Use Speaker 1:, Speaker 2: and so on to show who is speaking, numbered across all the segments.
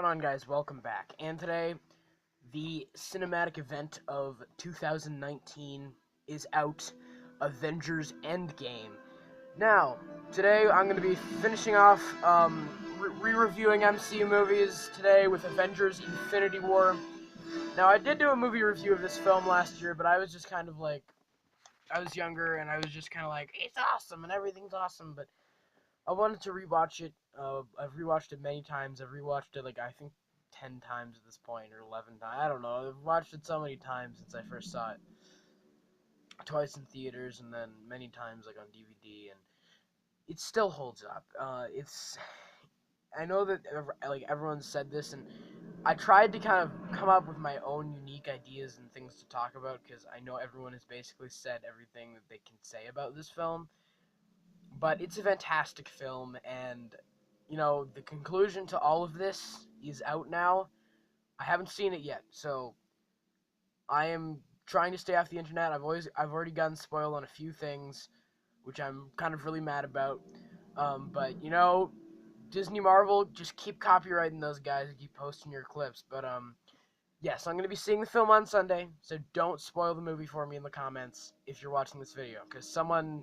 Speaker 1: going on, guys? Welcome back. And today, the cinematic event of 2019 is out, Avengers Endgame. Now, today I'm going to be finishing off re-reviewing MCU movies today with Avengers Infinity War. Now, I did do a movie review of this film last year, but I was just kind of like, I was younger and I was just kind of like, it's awesome and everything's awesome, but I wanted to rewatch it. I've rewatched it many times. I've rewatched it I think 10 times at this point, or 11 times. I don't know. I've watched it so many times since I first saw it. Twice in theaters and then many times on DVD, and it still holds up. I know that everyone said this, and I tried to kind of come up with my own unique ideas and things to talk about because I know everyone has basically said everything that they can say about this film. But it's a fantastic film, and the conclusion to all of this is out now. I haven't seen it yet, so I am trying to stay off the internet. I've already gotten spoiled on a few things, which I'm kind of really mad about. But Disney Marvel, just keep copyrighting those guys and keep posting your clips. But yes, I'm gonna be seeing the film on Sunday, so don't spoil the movie for me in the comments if you're watching this video, because someone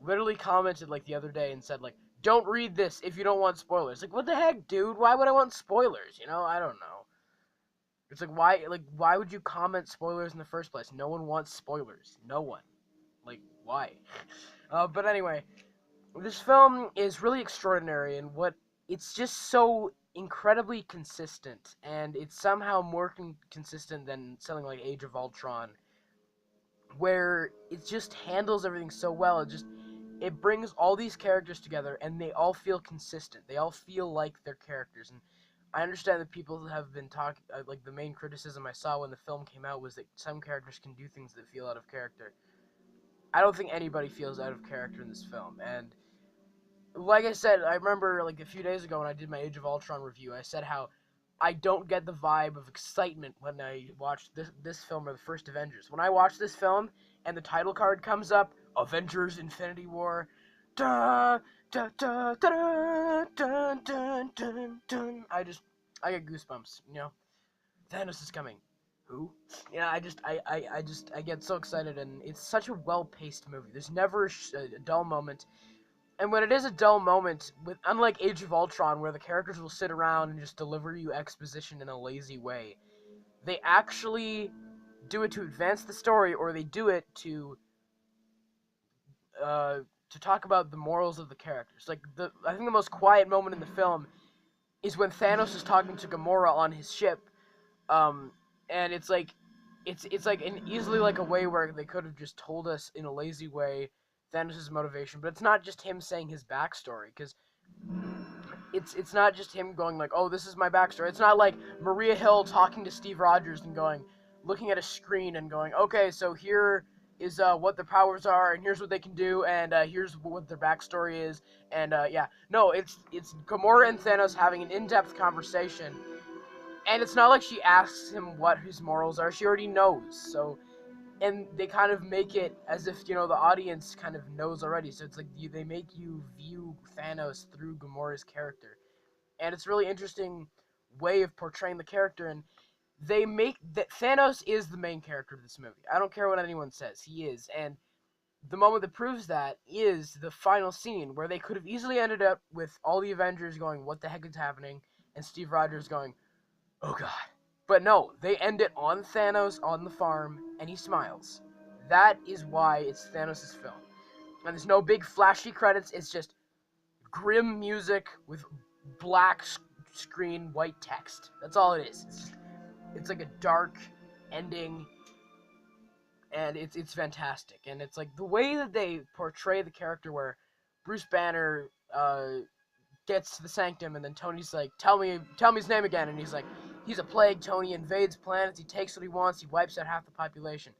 Speaker 1: literally commented the other day and said don't read this if you don't want spoilers. What the heck, dude? Why would I want spoilers? I don't know. It's why would you comment spoilers in the first place? No one wants spoilers. No one. Why? But anyway, this film is really extraordinary, and it's just so incredibly consistent, and it's somehow more consistent than something like Age of Ultron, where it just handles everything so well. It brings all these characters together, and they all feel consistent. They all feel like they're characters, and I understand that people have been talking, the main criticism I saw when the film came out was that some characters can do things that feel out of character. I don't think anybody feels out of character in this film, and like I said, I remember a few days ago when I did my Age of Ultron review, I said how I don't get the vibe of excitement when I watch this film or the first Avengers. When I watch this film and the title card comes up, Avengers Infinity War, da da da da da da da da, I get goosebumps. Thanos is coming. Who? I get so excited, and it's such a well-paced movie. There's never a dull moment. And when it is a dull moment, unlike Age of Ultron, where the characters will sit around and just deliver you exposition in a lazy way, they actually do it to advance the story, or they do it to talk about the morals of the characters. I think the most quiet moment in the film is when Thanos is talking to Gamora on his ship, and it's easily a way where they could have just told us in a lazy way Thanos' motivation, but it's not just him saying his backstory, because it's not just him going oh, this is my backstory. It's not like Maria Hill talking to Steve Rogers and looking at a screen and going, okay, so here is what their powers are, and here's what they can do, and here's what their backstory is, and yeah. No, it's Gamora and Thanos having an in-depth conversation, and it's not like she asks him what his morals are. She already knows, so... And they kind of make it as if, the audience kind of knows already. So it's they make you view Thanos through Gamora's character. And it's a really interesting way of portraying the character. And they make that Thanos is the main character of this movie. I don't care what anyone says. He is. And the moment that proves that is the final scene, where they could have easily ended up with all the Avengers going, what the heck is happening? And Steve Rogers going, oh god. But no, they end it on Thanos on the farm, and he smiles. That is why it's Thanos' film. And there's no big flashy credits, it's just grim music with black screen, white text. That's all it is. It's a dark ending, and it's fantastic. And it's the way that they portray the character, where Bruce Banner gets to the Sanctum, and then Tony's tell me his name again, and he's he's a plague, Tony, invades planets, he takes what he wants, he wipes out half the population.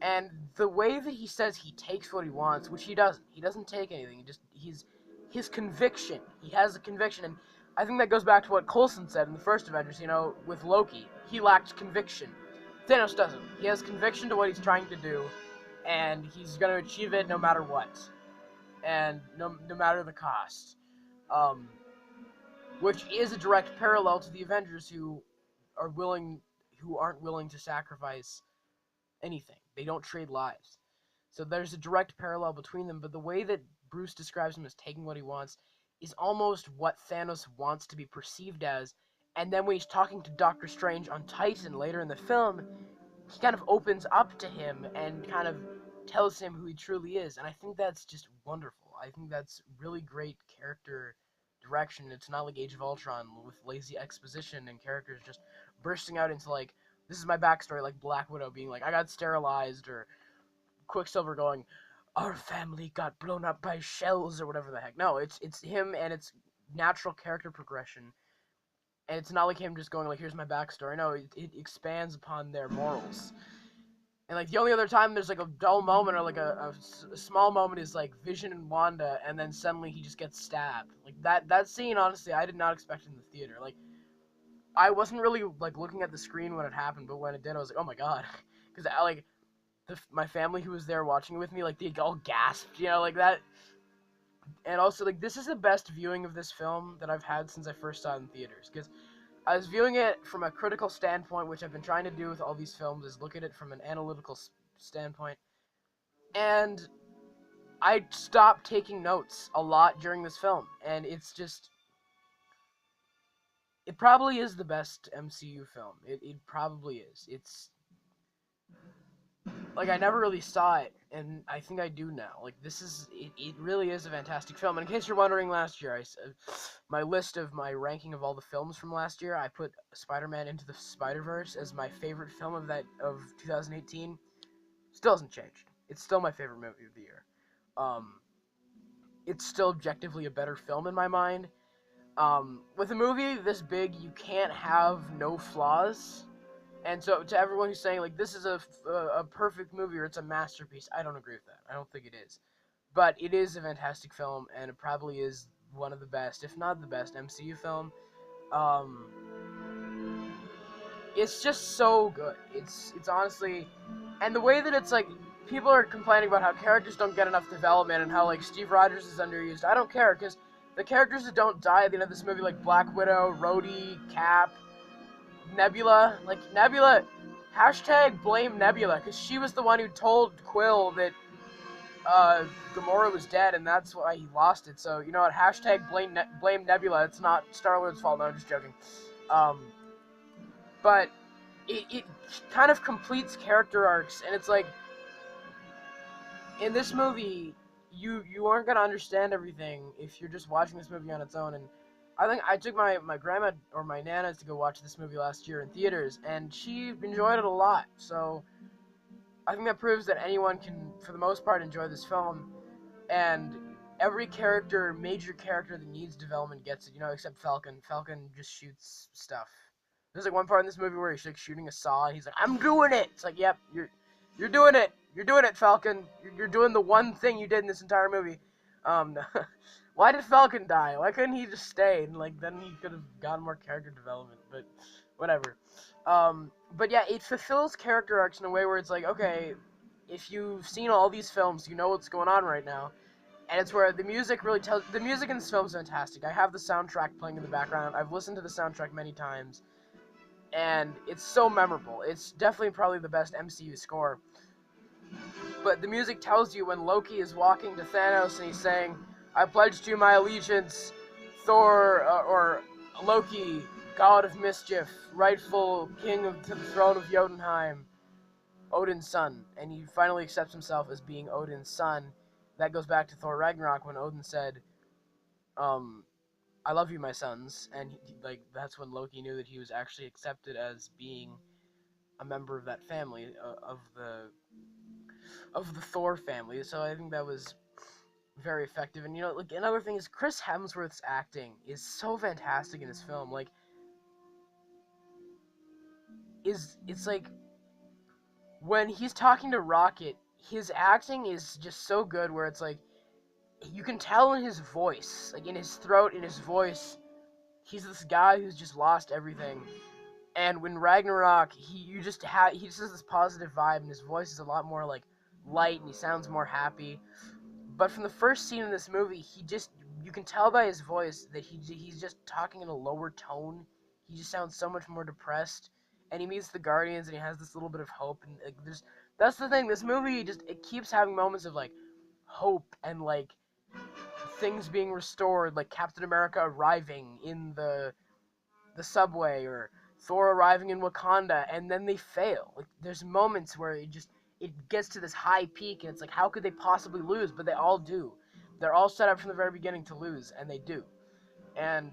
Speaker 1: And the way that he says he takes what he wants, which he doesn't take anything, his conviction, he has a conviction, and I think that goes back to what Coulson said in the first Avengers, with Loki. He lacked conviction. Thanos doesn't. He has conviction to what he's trying to do, and he's going to achieve it no matter what, and no matter the cost. which is a direct parallel to the Avengers, who aren't willing to sacrifice anything. They don't trade lives. So there's a direct parallel between them, but the way that Bruce describes him as taking what he wants is almost what Thanos wants to be perceived as. And then when he's talking to Doctor Strange on Titan later in the film, he kind of opens up to him and kind of tells him who he truly is. And I think that's just wonderful. I think that's really great character direction. It's not like Age of Ultron with lazy exposition and characters just bursting out into like, this is my backstory, like Black Widow being like, I got sterilized, or Quicksilver going, our family got blown up by shells, or whatever the heck. No, it's him, and it's natural character progression. And it's not like him just going like, here's my backstory. No, it expands upon their morals. And like the only other time there's like a dull moment or like a small moment is like Vision and Wanda, and then suddenly he just gets stabbed. Like that scene, honestly, I did not expect in the theater. Like I wasn't really like looking at the screen when it happened, but when it did, I was like, oh my god, because I like my family who was there watching with me, like they all gasped, like that. And also, like, this is the best viewing of this film that I've had since I first saw it in theaters, because I was viewing it from a critical standpoint, which I've been trying to do with all these films, is look at it from an analytical standpoint, and I stopped taking notes a lot during this film, and it's just, it probably is the best MCU film. It probably is. It's, like, I never really saw it, and I think I do now. Like, it really is a fantastic film. And in case you're wondering, last year, my list of my ranking of all the films from last year, I put Spider-Man Into the Spider-Verse as my favorite film of 2018. Still hasn't changed. It's still my favorite movie of the year. It's still objectively a better film in my mind. With a movie this big, you can't have no flaws. And so, to everyone who's saying, like, this is a perfect movie or it's a masterpiece, I don't agree with that. I don't think it is. But it is a fantastic film, and it probably is one of the best, if not the best, MCU film. Um, it's just so good. It's honestly... And the way that it's, like, people are complaining about how characters don't get enough development and how, like, Steve Rogers is underused. I don't care, because the characters that don't die at the end of this movie, like Black Widow, Rhodey, Cap... Nebula, hashtag blame Nebula, because she was the one who told Quill that Gamora was dead, and that's why he lost it. So, you know what, hashtag blame Nebula. It's not Star-Lord's fault. No, I'm just joking. But it kind of completes character arcs, and it's like, in this movie, you aren't going to understand everything if you're just watching this movie on its own. And I think I took my grandma or my nana to go watch this movie last year in theaters, and she enjoyed it a lot. So I think that proves that anyone can, for the most part, enjoy this film. And every major character that needs development gets it, except Falcon. Falcon just shoots stuff. There's like one part in this movie where he's like shooting a saw, and he's like, "I'm doing it." It's like, "Yep, you're doing it. You're doing it, Falcon. You're doing the one thing you did in this entire movie." Why did Falcon die? Why couldn't he just stay? And like then he could have gotten more character development. But whatever. But yeah, it fulfills character arcs in a way where it's like, okay, if you've seen all these films, you know what's going on right now. And it's where the music really tells. The music in this film is fantastic. I have the soundtrack playing in the background. I've listened to the soundtrack many times, and it's so memorable. It's definitely probably the best MCU score. But the music tells you when Loki is walking to Thanos and he's saying, "I pledge you my allegiance, Thor, or Loki, god of mischief, rightful king to the throne of Jotunheim, Odin's son." And he finally accepts himself as being Odin's son. That goes back to Thor Ragnarok when Odin said, "I love you, my sons." And that's when Loki knew that he was actually accepted as being a member of that family, of the Thor family. So I think that was very effective. And another thing is Chris Hemsworth's acting is so fantastic in this film. Like, it's like when he's talking to Rocket, his acting is just so good where it's like you can tell in his voice, like in his throat, in his voice, he's this guy who's just lost everything. And when Ragnarok, he just has this positive vibe, and his voice is a lot more like light, and he sounds more happy. But from the first scene in this movie, he just you can tell by his voice that he's just talking in a lower tone. He just sounds so much more depressed. And he meets the Guardians, and he has this little bit of hope. And like, that's the thing. This movie it keeps having moments of like hope and like things being restored, like Captain America arriving in the subway, or Thor arriving in Wakanda, and then they fail. Like, there's moments where it gets to this high peak, and it's like, how could they possibly lose? But they all do. They're all set up from the very beginning to lose, and they do. And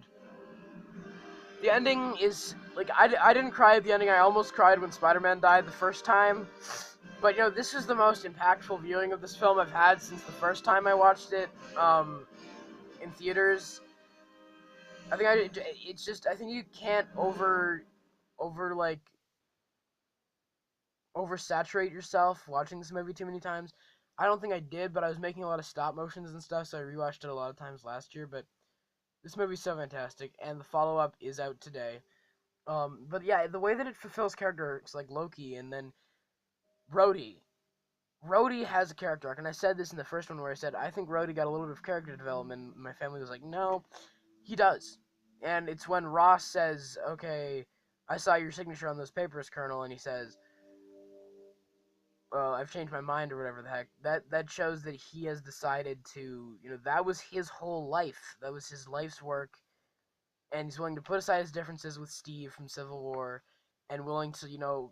Speaker 1: the ending is like, I didn't cry at the ending. I almost cried when Spider-Man died the first time. But this is the most impactful viewing of this film I've had since the first time I watched it in theaters. I think you can't oversaturate yourself watching this movie too many times. I don't think I did, but I was making a lot of stop motions and stuff, so I rewatched it a lot of times last year. But this movie's so fantastic, and the follow up is out today. But yeah, the way that it fulfills character arcs like Loki, and then Rhodey. Rhodey has a character arc, and I said this in the first one where I said I think Rhodey got a little bit of character development. My family was like, no, he does. And it's when Ross says, okay, I saw your signature on those papers, Colonel, and he says, well, I've changed my mind, or whatever the heck. That shows that he has decided to, that was his whole life. That was his life's work, and he's willing to put aside his differences with Steve from Civil War, and willing to,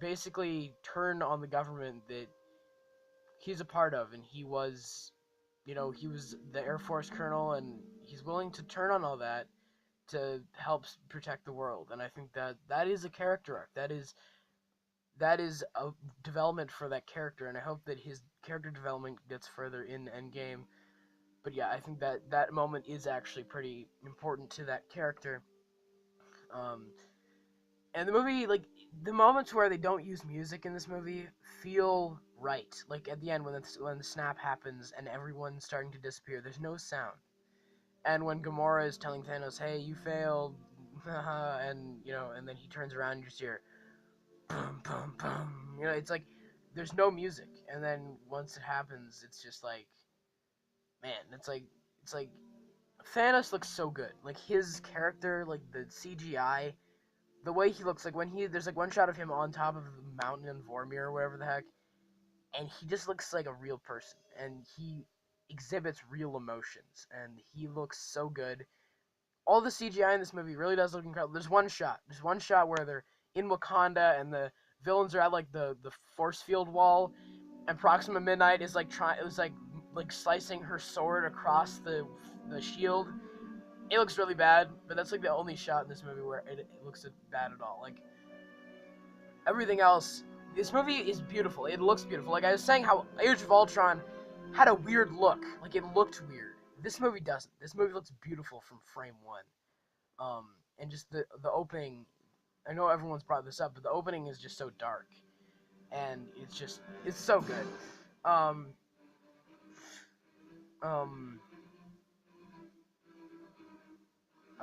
Speaker 1: basically turn on the government that he's a part of, and he was the Air Force colonel, and he's willing to turn on all that to help protect the world. And I think that is a character arc. That is a development for that character, and I hope that his character development gets further in Endgame. But yeah, I think that moment is actually pretty important to that character. And the movie, like, the moments where they don't use music in this movie feel right. Like, at the end, when the snap happens and everyone's starting to disappear, there's no sound. And when Gamora is telling Thanos, hey, you failed, and, and then he turns around and you just hear, boom, boom, boom. It's like, there's no music. And then once it happens, it's just like, man, it's like, Thanos looks so good. Like, his character, like, the CGI, the way he looks, like, there's, like, one shot of him on top of the mountain in Vormir, or whatever the heck, and he just looks like a real person, and he exhibits real emotions, and he looks so good. All the CGI in this movie really does look incredible. There's one shot where they're in Wakanda, and the villains are at, like, the force field wall, and Proxima Midnight is, like, slicing her sword across the shield. It looks really bad, but that's, like, the only shot in this movie where it looks bad at all. Like, everything else, this movie is beautiful. It looks beautiful. Like, I was saying how Age of Ultron had a weird look. Like, it looked weird. This movie doesn't. This movie looks beautiful from frame one. And just the opening, I know everyone's brought this up, but the opening is just so dark. And it's so good. Um,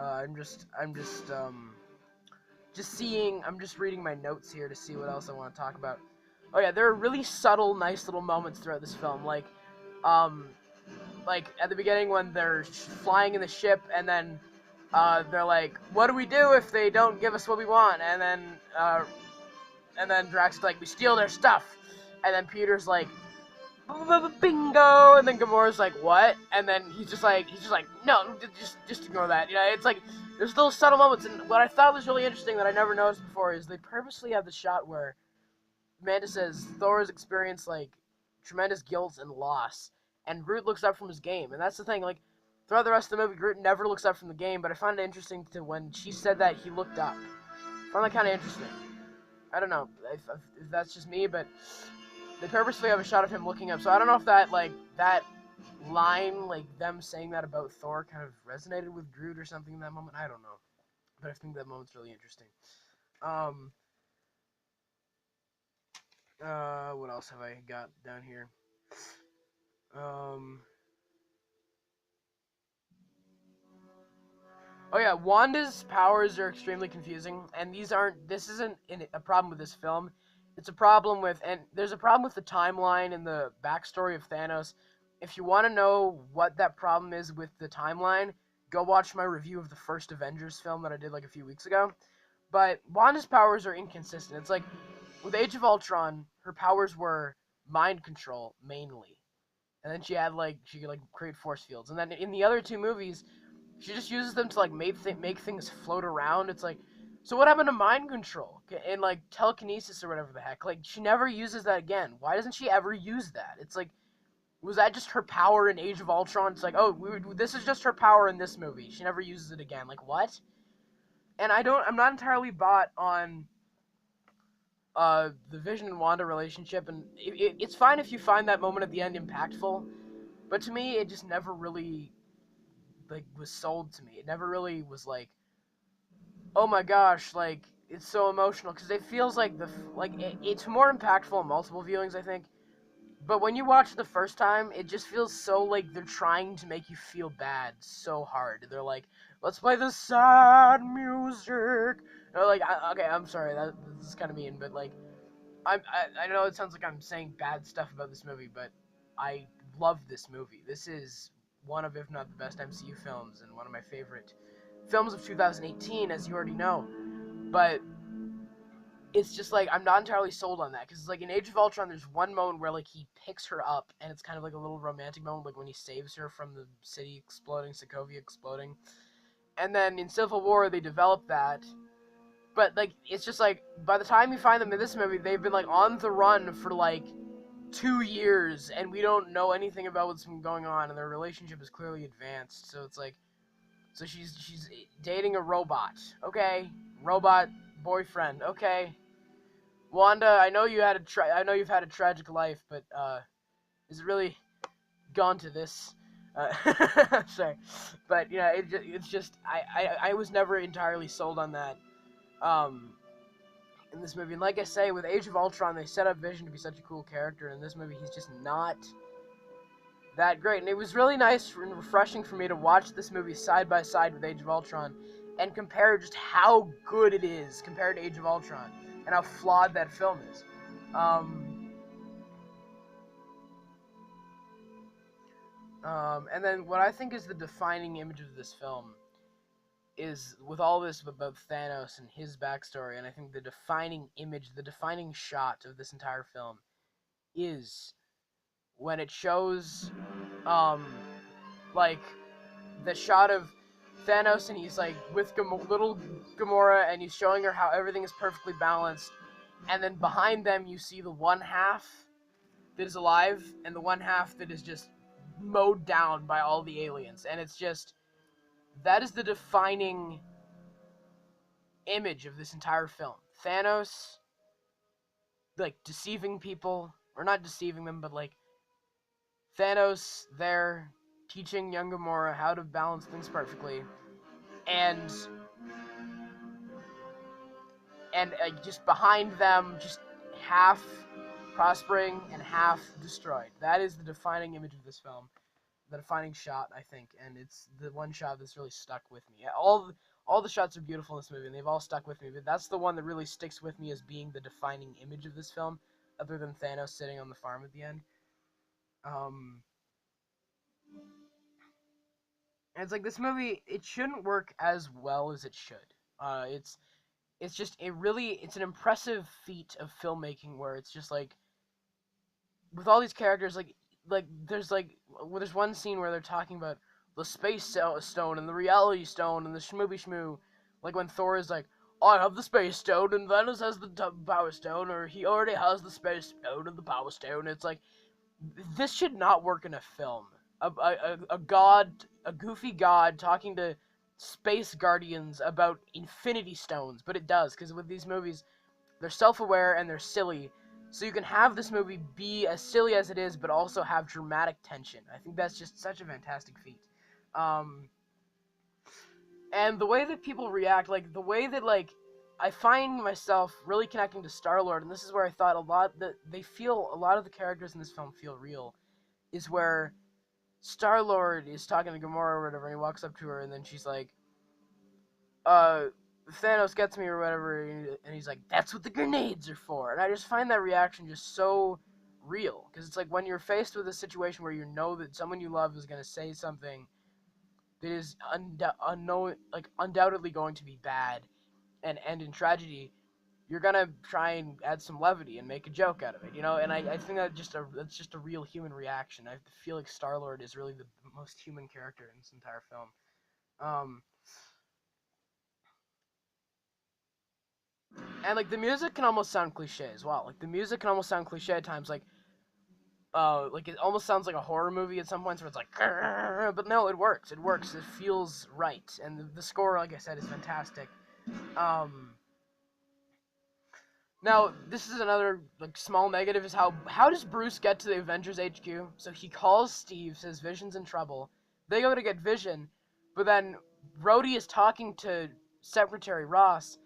Speaker 1: I'm just reading my notes here to see what else I want to talk about. Oh yeah, there are really subtle, nice little moments throughout this film, like at the beginning when they're flying in the ship, and then they're like, "What do we do if they don't give us what we want?" And then Drax is like, "We steal their stuff," and then Peter's like, bingo, and then Gamora's like, what? And then he's just like, no, just ignore that. It's like, there's little subtle moments, and what I thought was really interesting that I never noticed before is they purposely have the shot where Amanda says Thor has experienced, like, tremendous guilt and loss, and Groot looks up from his game, and that's the thing, like, throughout the rest of the movie, Groot never looks up from the game, but I found it interesting to when she said that he looked up. I found that kind of interesting. I don't know if that's just me, but they purposely have a shot of him looking up, so I don't know if that line, like, them saying that about Thor kind of resonated with Groot or something in that moment. I don't know, but I think that moment's really interesting. What else have I got down here? Oh yeah, Wanda's powers are extremely confusing, and this isn't a problem with this film. It's a problem with, and there's a problem with the timeline and the backstory of Thanos. if you want to know what that problem is with the timeline, go watch my review of the first Avengers film that I did like a few weeks ago. But Wanda's powers are inconsistent. It's like with Age of Ultron, her powers were mind control mainly, and then she could like create force fields. And then in the other two movies, she just uses them to like make things float around. It's like, so what happened to mind control and like telekinesis or whatever the heck? Like she never uses that again. Why doesn't she ever use that? It's like, was that just her power in Age of Ultron? It's like, oh, this is just her power in this movie. She never uses it again. Like what? And I'm not entirely bought on the Vision and Wanda relationship, and it's fine if you find that moment at the end impactful, but to me, it just never really like was sold to me. It never really was like, oh my gosh, like it's so emotional because it feels like it's more impactful in multiple viewings, I think. But when you watch it the first time, it just feels so like they're trying to make you feel bad so hard. They're like, let's play the sad music. Or like, okay, I'm sorry, this is kind of mean, but like, I know it sounds like I'm saying bad stuff about this movie, but I love this movie. This is one of, if not the best MCU films, and one of my favorite films of 2018, as you already know. But it's just like I'm not entirely sold on that because like in Age of Ultron, there's one moment where like he picks her up, and it's kind of like a little romantic moment, like when he saves her from the city exploding, Sokovia exploding. And then in Civil War, they develop that, but like it's just like by the time you find them in this movie, they've been like on the run for like 2 years, and we don't know anything about what's been going on, and their relationship is clearly advanced. So it's like, so she's dating a robot, okay, robot boyfriend, okay. Wanda, I know I know you've had a tragic life, but is it really gone to this? Sorry, but yeah, it's just I was never entirely sold on that. Um, in this movie, and like I say, with Age of Ultron, they set up Vision to be such a cool character, and in this movie, he's just not that great. And it was really nice and refreshing for me to watch this movie side by side with Age of Ultron and compare just how good it is compared to Age of Ultron and how flawed that film is. And then what I think is the defining image of this film is with all this about Thanos and his backstory, and I think the defining image, the defining shot of this entire film is when it shows, um, like the shot of Thanos and he's like with little Gamora and he's showing her how everything is perfectly balanced, and then behind them you see the one half that is alive and the one half that is just mowed down by all the aliens, and it's just that is the defining image of this entire film. Thanos, like, deceiving people, or not deceiving them, but, like, Thanos there teaching young Gamora how to balance things perfectly, and just behind them, just half prospering and half destroyed. That is the defining image of this film, the defining shot, I think, and it's the one shot that's really stuck with me. All the shots are beautiful in this movie, and they've all stuck with me, but that's the one that really sticks with me as being the defining image of this film, other than Thanos sitting on the farm at the end. Um, and it's like this movie, it shouldn't work as well as it should. It's just it's an impressive feat of filmmaking where it's just like with all these characters, there's one scene where they're talking about the space stone and the reality stone and the shmooby shmoo, like when Thor is like, I have the space stone and Thanos has the power stone, or he already has the space stone and the power stone. It's like, this should not work in a film. A goofy god talking to space guardians about infinity stones, but it does, because with these movies, they're self-aware and they're silly, so you can have this movie be as silly as it is, but also have dramatic tension. I think that's just such a fantastic feat. Um, and the way that people react, like the way that I find myself really connecting to Star-Lord, and this is where I thought a lot that a lot of the characters in this film feel real, is where Star-Lord is talking to Gamora or whatever, and he walks up to her, and then she's like, uh, Thanos gets me or whatever, and he's like, that's what the grenades are for. And I just find that reaction just so real, because it's like when you're faced with a situation where you know that someone you love is going to say something that is undoubtedly going to be bad and end in tragedy, you're gonna try and add some levity and make a joke out of it, And I think that's just a real human reaction. I feel like Star-Lord is really the most human character in this entire film. And like the music can almost sound cliche as well. Like the music can almost sound cliche at times. Like it almost sounds like a horror movie at some points where it's like, "Grrr," but no, it works. It works. It feels right, and the score, like I said, is fantastic. Um, Now, this is another like small negative is how does Bruce get to the Avengers HQ? So he calls Steve, says Vision's in trouble. They go to get Vision, but then Rhodey is talking to Secretary Ross,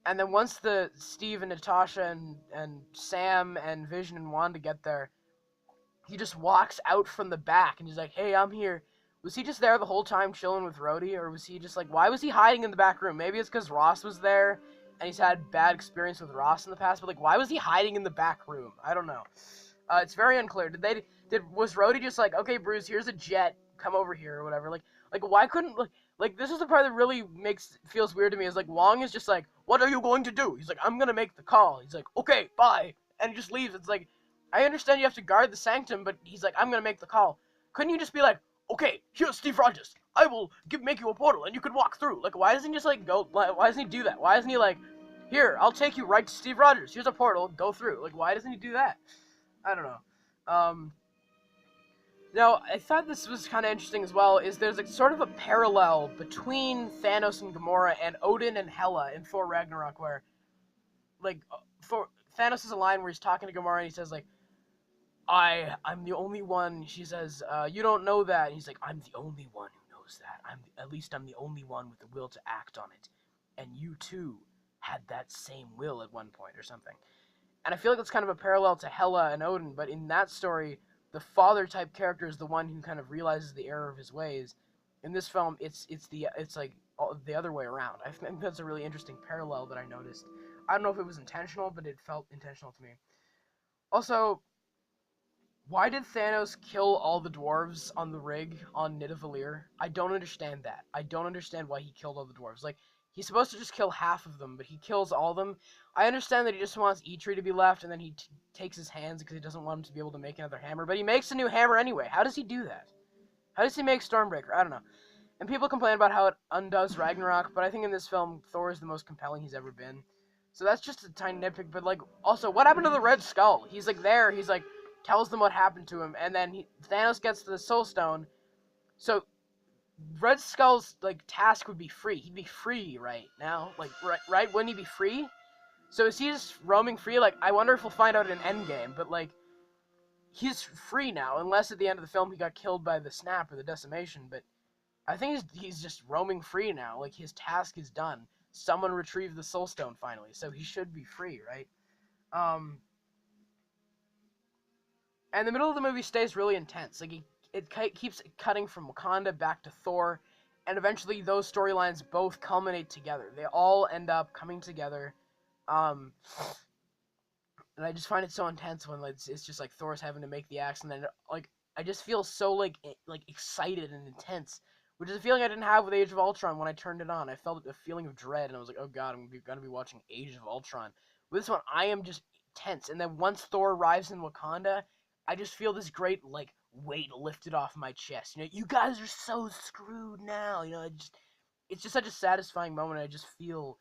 Speaker 1: and then once the Steve and Natasha and Sam and Vision and Wanda get there, he just walks out from the back and he's like, "Hey, I'm here." Was he just there the whole time chilling with Rhodey, or was he just like, why was he hiding in the back room? Maybe it's because Ross was there and he's had bad experience with Ross in the past, but like, why was he hiding in the back room? I don't know. It's very unclear. Was Rhodey just like, okay, Bruce, here's a jet, come over here or whatever? Like why couldn't like this is the part that really feels weird to me is like Wong is just like, what are you going to do? He's like, I'm gonna make the call. He's like, okay, bye, and he just leaves. It's like, I understand you have to guard the sanctum, but he's like, I'm gonna make the call. Couldn't you just be like, okay, here's Steve Rogers. I will make you a portal and you can walk through. Like, why doesn't he just like go? Why doesn't he do that? Why doesn't he like, here, I'll take you right to Steve Rogers. Here's a portal, go through. Like, why doesn't he do that? I don't know. Now, I thought this was kind of interesting as well, is there's like sort of a parallel between Thanos and Gamora and Odin and Hela in Thor Ragnarok, where, like, Thor, Thanos has a line where he's talking to Gamora and he says, like, I'm the only one, she says, you don't know that. And he's like, I'm the only one who knows that. At least I'm the only one with the will to act on it. And you too had that same will at one point or something. And I feel like that's kind of a parallel to Hela and Odin, but in that story, the father type character is the one who kind of realizes the error of his ways. In this film, it's like the other way around. I think that's a really interesting parallel that I noticed. I don't know if it was intentional, but it felt intentional to me. Also, why did Thanos kill all the dwarves on the rig on Nidavellir? I don't understand that. I don't understand why he killed all the dwarves. Like, he's supposed to just kill half of them, but he kills all of them. I understand that he just wants Eitri to be left, and then he takes his hands because he doesn't want him to be able to make another hammer. But he makes a new hammer anyway. How does he do that? How does he make Stormbreaker? I don't know. And people complain about how it undoes Ragnarok, but I think in this film, Thor is the most compelling he's ever been. So that's just a tiny nitpick, but, like, also, what happened to the Red Skull? He's, like, there, he's, like, tells them what happened to him, and then Thanos gets the Soul Stone, so Red Skull's, like, task would be free. He'd be free right now, like, right? Wouldn't he be free? So is he just roaming free? Like, I wonder if we'll find out in Endgame, but, like, he's free now, unless at the end of the film he got killed by the snap or the decimation, but I think he's just roaming free now. Like, his task is done. Someone retrieved the Soul Stone finally, so he should be free, right? And the middle of the movie stays really intense. Like, it keeps cutting from Wakanda back to Thor, and eventually those storylines both culminate together. They all end up coming together. And I just find it so intense when it's just like Thor's having to make the axe, and then like I just feel so like excited and intense, which is a feeling I didn't have with Age of Ultron when I turned it on. I felt a feeling of dread, and I was like, oh god, I'm gonna be watching Age of Ultron. With this one, I am just tense, and then once Thor arrives in Wakanda, I just feel this great like weight lifted off my chest. You guys are so screwed now. It's just such a satisfying moment. I just feel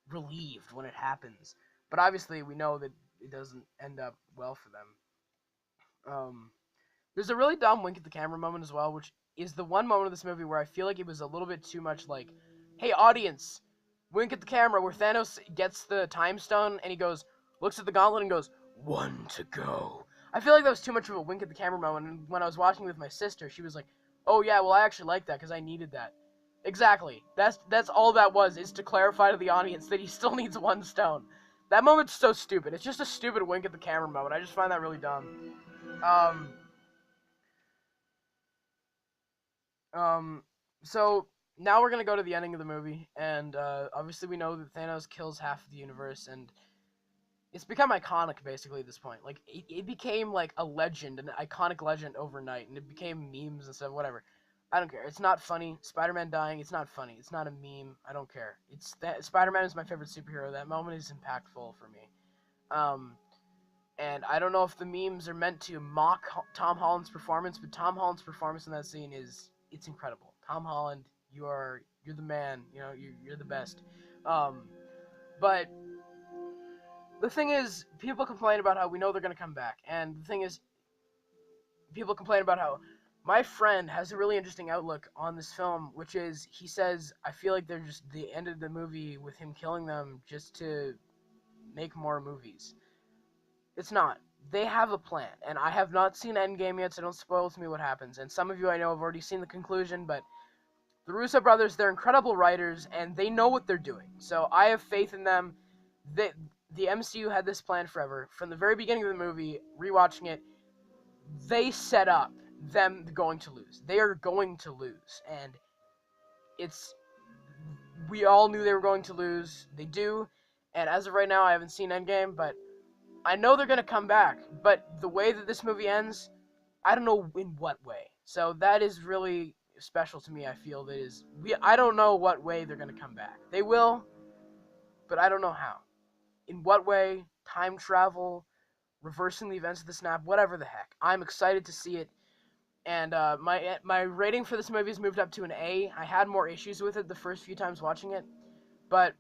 Speaker 1: relieved when it happens. But obviously, we know that it doesn't end up well for them. There's a really dumb wink at the camera moment as well, which is the one moment of this movie where I feel like it was a little bit too much like, hey, audience, wink at the camera, where Thanos gets the time stone and he goes, looks at the gauntlet and goes, 1 to go. I feel like that was too much of a wink at the camera moment, and when I was watching with my sister, she was like, oh yeah, well I actually like that because I needed that. Exactly. That's all that was, is to clarify to the audience that he still needs 1 stone. That moment's so stupid. It's just a stupid wink at the camera moment. I just find that really dumb. So now we're gonna go to the ending of the movie, and obviously we know that Thanos kills half of the universe, and it's become iconic basically at this point. Like it became like a legend, an iconic legend overnight, and it became memes and stuff. Whatever. I don't care. It's not funny. Spider-Man dying. It's not funny. It's not a meme. I don't care. It's that Spider-Man is my favorite superhero. That moment is impactful for me. Um, and I don't know if the memes are meant to mock Tom Holland's performance, but Tom Holland's performance in that scene it's incredible. Tom Holland, you're the man. You know, you're the best. Um, but the thing is, people complain about how we know they're gonna come back, and the thing is, people complain about how my friend has a really interesting outlook on this film, which is he says I feel like they're just the end of the movie with him killing them just to make more movies. It's not. They have a plan, and I have not seen Endgame yet, so don't spoil to me what happens. And some of you I know have already seen the conclusion, but the Russo brothers, they're incredible writers, and they know what they're doing. So I have faith in them. The MCU had this plan forever. From the very beginning of the movie, rewatching it, they set up them going to lose. They are going to lose, and it's we all knew they were going to lose. They do, and as of right now, I haven't seen Endgame, but I know they're gonna come back. But the way that this movie ends, I don't know in what way. So that is really special to me. I feel that is I don't know what way they're gonna come back. They will, but I don't know how. In what way? Time travel, reversing the events of the snap, whatever the heck. I'm excited to see it. And my rating for this movie has moved up to an A. I had more issues with it the first few times watching it, but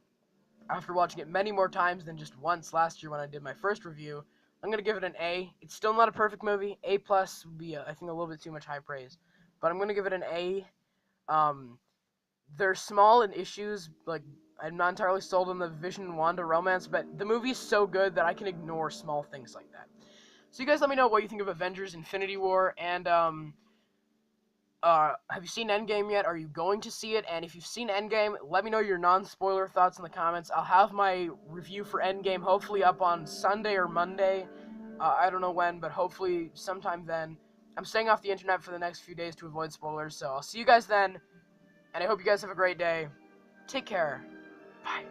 Speaker 1: after watching it many more times than just once last year when I did my first review, I'm gonna give it an A. It's still not a perfect movie. A plus would be I think a little bit too much high praise, but I'm gonna give it an A. They're small in issues, like I'm not entirely sold on the Vision and Wanda romance, but the movie's so good that I can ignore small things like that. So you guys let me know what you think of Avengers Infinity War, and have you seen Endgame yet? Are you going to see it? And if you've seen Endgame, let me know your non-spoiler thoughts in the comments. I'll have my review for Endgame hopefully up on Sunday or Monday. I don't know when, but hopefully sometime then. I'm staying off the internet for the next few days to avoid spoilers, so I'll see you guys then, and I hope you guys have a great day. Take care. Bye.